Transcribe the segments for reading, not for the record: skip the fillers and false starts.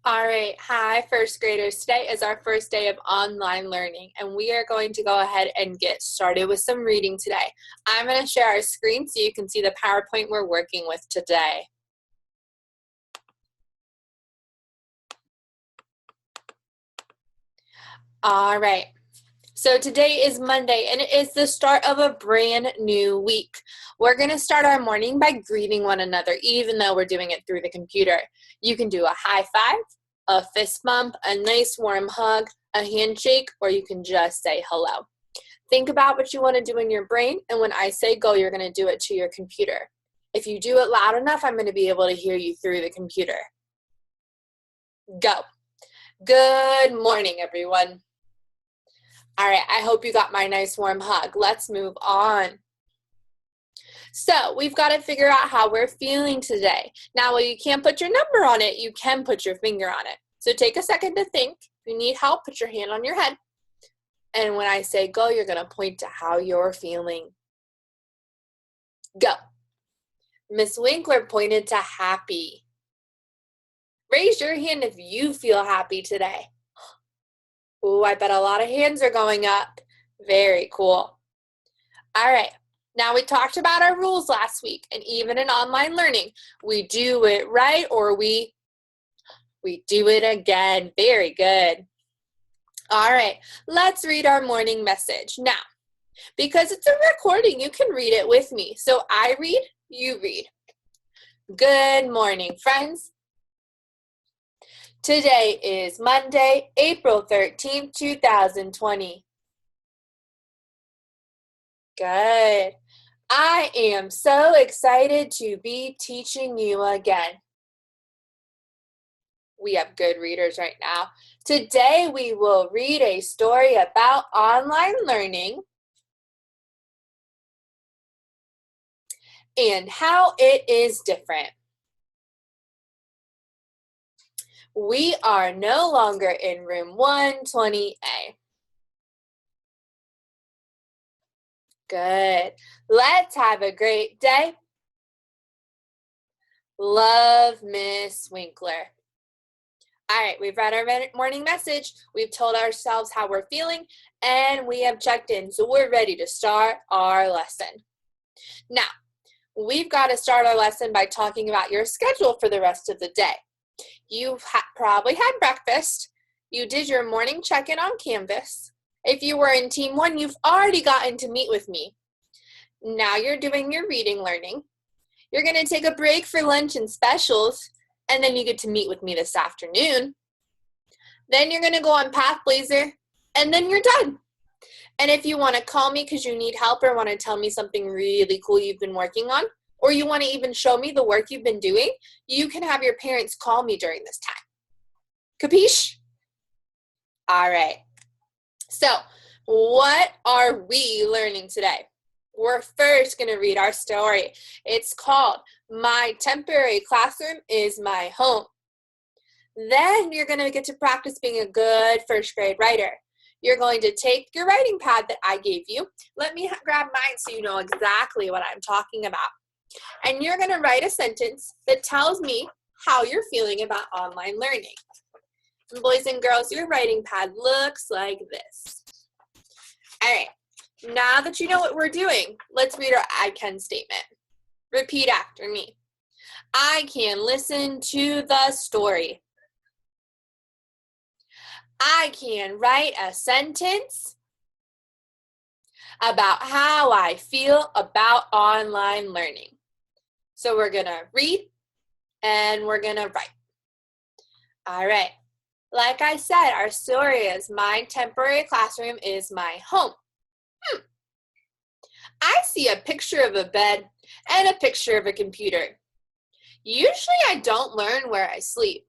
All right, hi first graders. Today is our first day of online learning and we are going to go ahead and get started with some reading today. I'm going to share our screen so you can see the PowerPoint we're working with today. All right, so today is Monday and it is the start of a brand new week. We're going to start our morning by greeting one another even though we're doing it through the computer. You can do a high five, a fist bump, a nice warm hug, a handshake, or you can just say hello. Think about what you want to do in your brain, and when I say go, you're going to do it to your computer. If you do it loud enough, I'm going to be able to hear you through the computer. Go. Good morning, everyone. All right, I hope you got my nice warm hug. Let's move on. So we've got to figure out how we're feeling today. Now, while you can't put your number on it, you can put your finger on it. So take a second to think. If you need help, put your hand on your head. And when I say go, you're going to point to how you're feeling. Go. Miss Winkler pointed to happy. Raise your hand if you feel happy today. Ooh, I bet a lot of hands are going up. Very cool. All right. Now we talked about our rules last week, and even in online learning, we do it right or we do it again. Very good. All right, let's read our morning message. Now, because it's a recording, you can read it with me. So I read, you read. Good morning, friends. Today is Monday, April 13th, 2020. Good. I am so excited to be teaching you again. We have good readers right now. Today we will read a story about online learning and how it is different. We are no longer in room 120A. Good. Let's have a great day. Love, Miss Winkler. All right, we've read our morning message, we've told ourselves how we're feeling, and we have checked in, so we're ready to start our lesson. Now, we've got to start our lesson by talking about your schedule for the rest of the day. You probably had breakfast, you did your morning check-in on Canvas. If you were in Team 1, you've already gotten to meet with me. Now you're doing your reading learning. You're going to take a break for lunch and specials, and then you get to meet with me this afternoon. Then you're going to go on Pathblazer, and then you're done. And if you want to call me because you need help or want to tell me something really cool you've been working on, or you want to even show me the work you've been doing, you can have your parents call me during this time. Capiche? All right. So, what are we learning today? We're first going to read our story. It's called My Temporary Classroom is My Home. Then you're going to get to practice being a good first grade writer. You're going to take your writing pad that I gave you. Let me grab mine so you know exactly what I'm talking about. And you're going to write a sentence that tells me how you're feeling about online learning. And boys and girls, your writing pad looks like this. All right. Now that you know what we're doing, let's read our I can statement. Repeat after me. I can listen to the story. I can write a sentence about how I feel about online learning. So we're going to read and we're going to write. All right. Like I said, our story is My Temporary Classroom is My Home. I see a picture of a bed and a picture of a computer. Usually I don't learn where I sleep.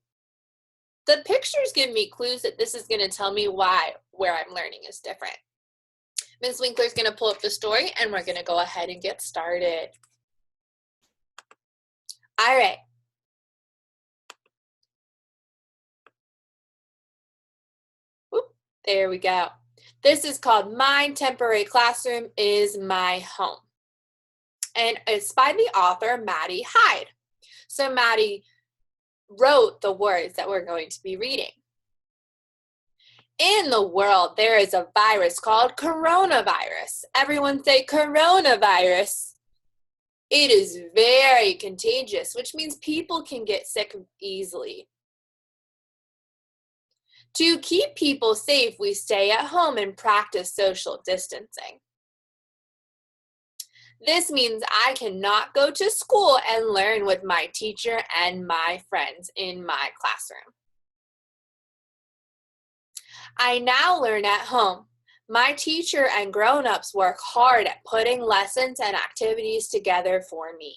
The pictures give me clues that this is going to tell me why where I'm learning is different. Ms. Winkler's going to pull up the story and we're going to go ahead and get started. All right. Whoop, there we go. This is called My Temporary Classroom is My Home. And it's by the author, Maddie Hyde. So Maddie wrote the words that we're going to be reading. In the world, there is a virus called coronavirus. Everyone say coronavirus. It is very contagious, which means people can get sick easily. To keep people safe, we stay at home and practice social distancing. This means I cannot go to school and learn with my teacher and my friends in my classroom. I now learn at home. My teacher and grown-ups work hard at putting lessons and activities together for me.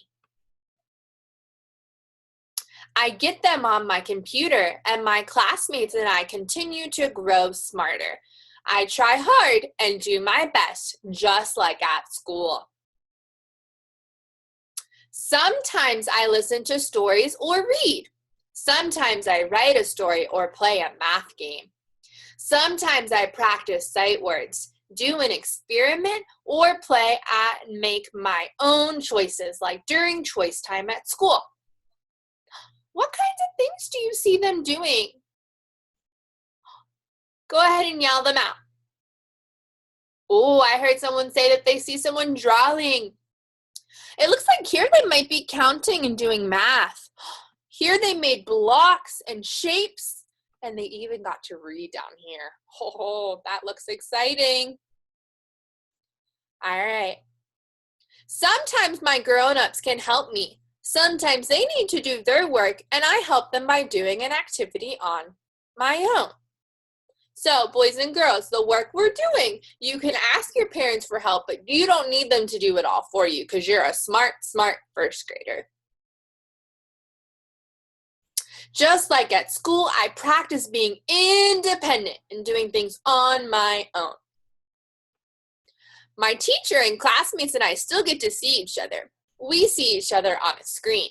I get them on my computer, and my classmates and I continue to grow smarter. I try hard and do my best, just like at school. Sometimes I listen to stories or read. Sometimes I write a story or play a math game. Sometimes I practice sight words, do an experiment, or play at and make my own choices, like during choice time at school. What kinds of things do you see them doing? Go ahead and yell them out. Oh, I heard someone say that they see someone drawing. It looks like here they might be counting and doing math. Here they made blocks and shapes, and they even got to read down here. Oh, that looks exciting. All right. Sometimes my grown-ups can help me. Sometimes they need to do their work, and I help them by doing an activity on my own. So, boys and girls, the work we're doing, you can ask your parents for help, but you don't need them to do it all for you because you're a smart first grader. Just like at school, I practice being independent and doing things on my own. My teacher and classmates and I still get to see each other. We see each other on a screen.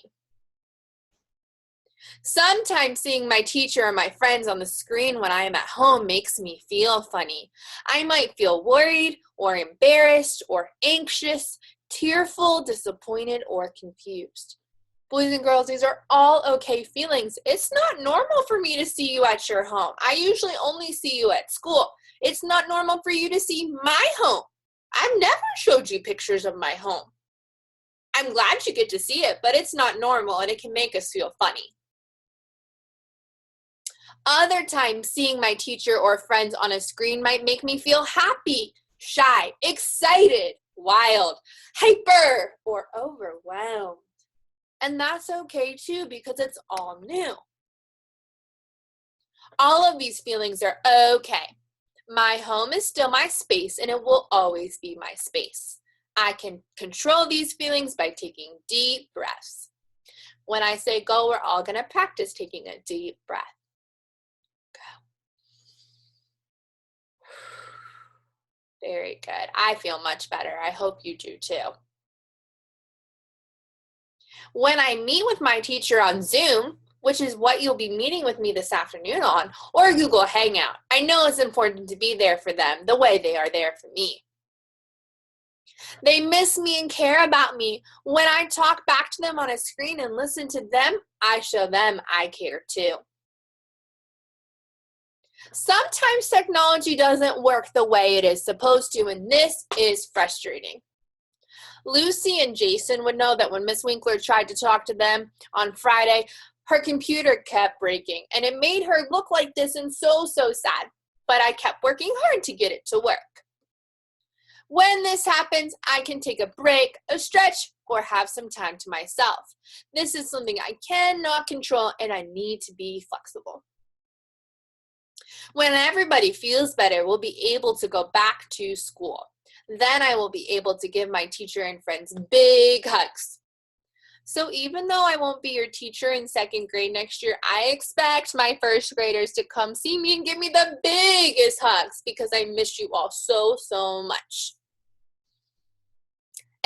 Sometimes seeing my teacher or my friends on the screen when I am at home makes me feel funny. I might feel worried or embarrassed or anxious, tearful, disappointed, or confused. Boys and girls, these are all okay feelings. It's not normal for me to see you at your home. I usually only see you at school. It's not normal for you to see my home. I've never showed you pictures of my home. I'm glad you get to see it, but it's not normal and it can make us feel funny. Other times, seeing my teacher or friends on a screen might make me feel happy, shy, excited, wild, hyper, or overwhelmed. And that's okay too because it's all new. All of these feelings are okay. My home is still my space and it will always be my space. I can control these feelings by taking deep breaths. When I say go, we're all going to practice taking a deep breath. Very good. I feel much better. I hope you do too. When I meet with my teacher on Zoom, which is what you'll be meeting with me this afternoon on, or Google Hangout, I know it's important to be there for them the way they are there for me. They miss me and care about me. When I talk back to them on a screen and listen to them, I show them I care too. Sometimes technology doesn't work the way it is supposed to, and this is frustrating. Lucy and Jason would know that when Miss Winkler tried to talk to them on Friday, her computer kept breaking, and it made her look like this and so sad. But I kept working hard to get it to work. When this happens, I can take a break, a stretch, or have some time to myself. This is something I cannot control, and I need to be flexible. When everybody feels better, we'll be able to go back to school. Then I will be able to give my teacher and friends big hugs. So even though I won't be your teacher in second grade next year, I expect my first graders to come see me and give me the biggest hugs because I miss you all so much.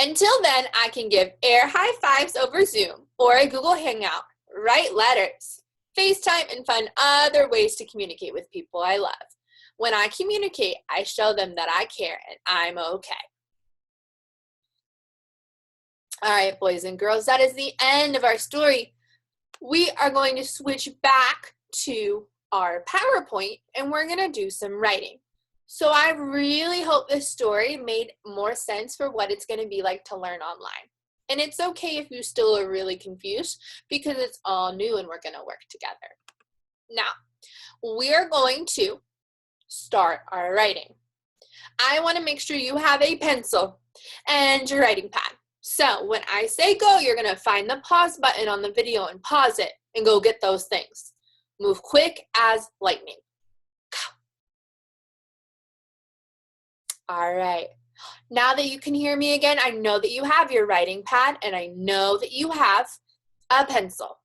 Until then, I can give air high fives over Zoom or a Google Hangout, write letters, FaceTime, and find other ways to communicate with people I love. When I communicate, I show them that I care and I'm okay. All right, boys and girls, that is the end of our story. we are going to switch back to our PowerPoint and we're going to do some writing. So I really hope this story made more sense for what it's going to be like to learn online. And it's okay if you still are really confused because it's all new and we're going to work together. Now, we are going to start our writing. I want to make sure you have a pencil and your writing pad. So when I say go, you're going to find the pause button on the video and pause it and go get those things. Move quick as lightning. Go. All right. Now that you can hear me again, I know that you have your writing pad and I know that you have a pencil.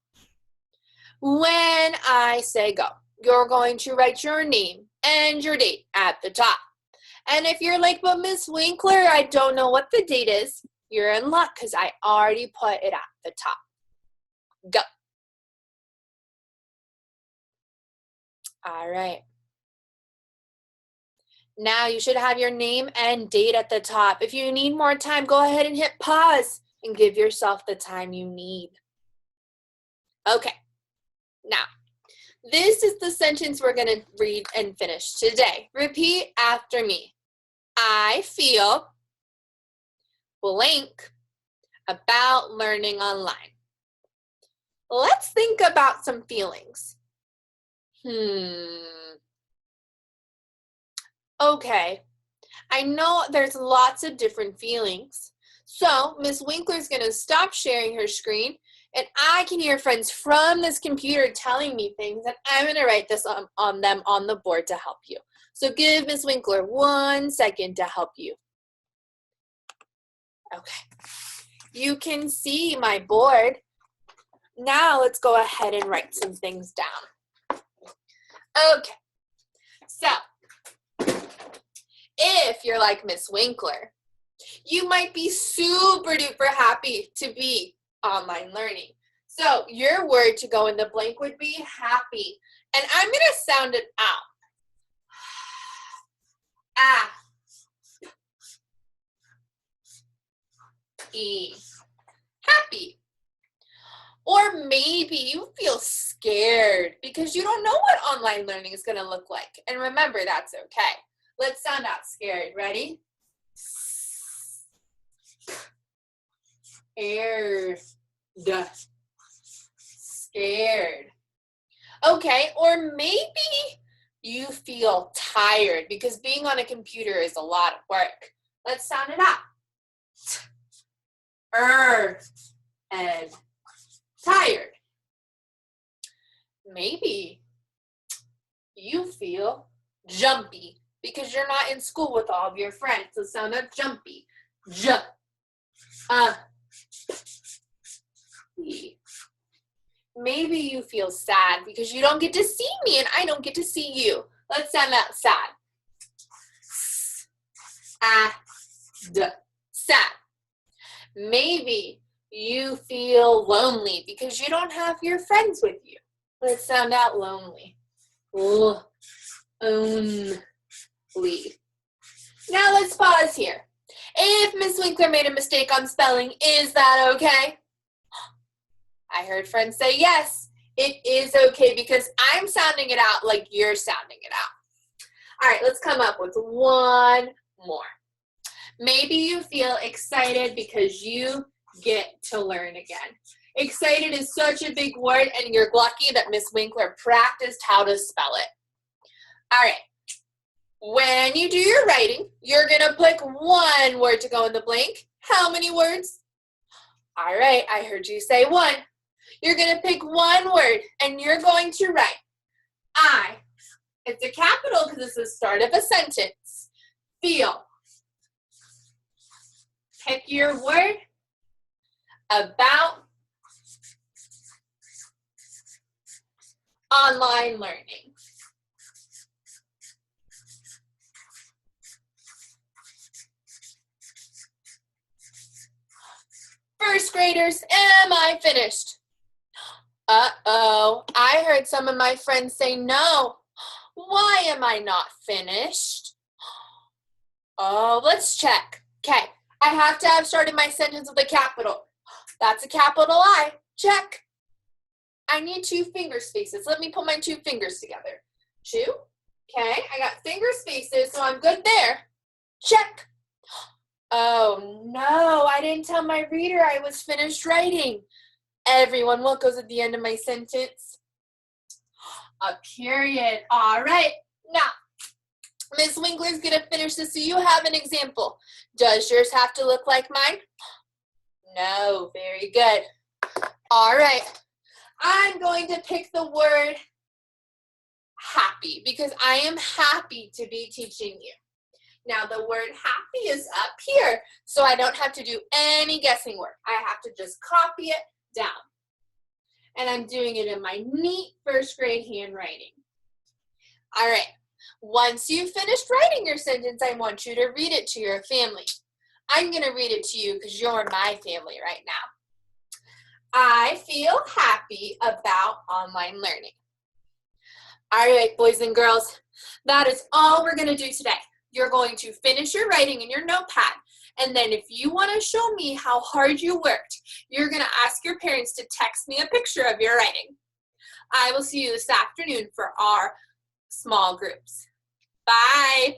When I say go, you're going to write your name and your date at the top. And if you're like, but Miss Winkler, I don't know what the date is, you're in luck because I already put it at the top. Go. All right. Now you should have your name and date at the top. If you need more time, go ahead and hit pause and give yourself the time you need. Okay. Now, this is the sentence we're going to read and finish today. Repeat after me. I feel blank about learning online. Let's think about some feelings. Okay, I know there's lots of different feelings. So Miss Winkler's going to stop sharing her screen and I can hear friends from this computer telling me things and I'm going to write this on them on the board to help you. So give Miss Winkler 1 second to help you. Okay, you can see my board. Now let's go ahead and write some things down. Okay, so if you're like Miss Winkler, you might be super duper happy to be online learning. So your word to go in the blank would be happy. And I'm going to sound it out. Ah. E. Happy. Or maybe you feel scared because you don't know what online learning is going to look like. And remember, that's okay. Let's sound out scared. Ready? Scared. Scared. Okay, or maybe you feel tired because being on a computer is a lot of work. Let's sound it out. And tired. Maybe you feel jumpy because you're not in school with all of your friends. So sound out jumpy. Maybe you feel sad because you don't get to see me and I don't get to see you. Let's sound out sad. Sad. Maybe you feel lonely because you don't have your friends with you. Let's sound out lonely. Lonely. Now let's pause here. If Miss Winkler made a mistake on spelling, is that okay? I heard friends say yes, it is okay because I'm sounding it out like you're sounding it out. All right, let's come up with one more. Maybe you feel excited because you get to learn again. Excited is such a big word and you're lucky that Miss Winkler practiced how to spell it. All right. When you do your writing, you're going to pick one word to go in the blank. How many words? All right, I heard you say one. You're going to pick one word, and you're going to write I. It's a capital because it's the start of a sentence. Feel. Pick your word about online learning. First graders, am I finished? Uh-oh, I heard some of my friends say no. Why am I not finished? Oh, let's check. Okay, I have to have started my sentence with a capital. That's a capital I. Check. I need 2 finger spaces. Let me put my 2 fingers together. 2. Okay, I got finger spaces, so I'm good there. Check. Oh no, I didn't tell my reader I was finished writing. Everyone, what goes at the end of my sentence? A period. All right. Now, Miss Winkler's going to finish this so you have an example. Does yours have to look like mine? No. Very good. All right. I'm going to pick the word happy because I am happy to be teaching you. Now, the word happy is up here, so I don't have to do any guessing work. I have to just copy it down. And I'm doing it in my neat first grade handwriting. All right. Once you've finished writing your sentence, I want you to read it to your family. I'm going to read it to you because you're my family right now. I feel happy about online learning. All right, boys and girls, that is all we're going to do today. You're going to finish your writing in your notepad, and then if you want to show me how hard you worked, you're going to ask your parents to text me a picture of your writing. I will see you this afternoon for our small groups. Bye.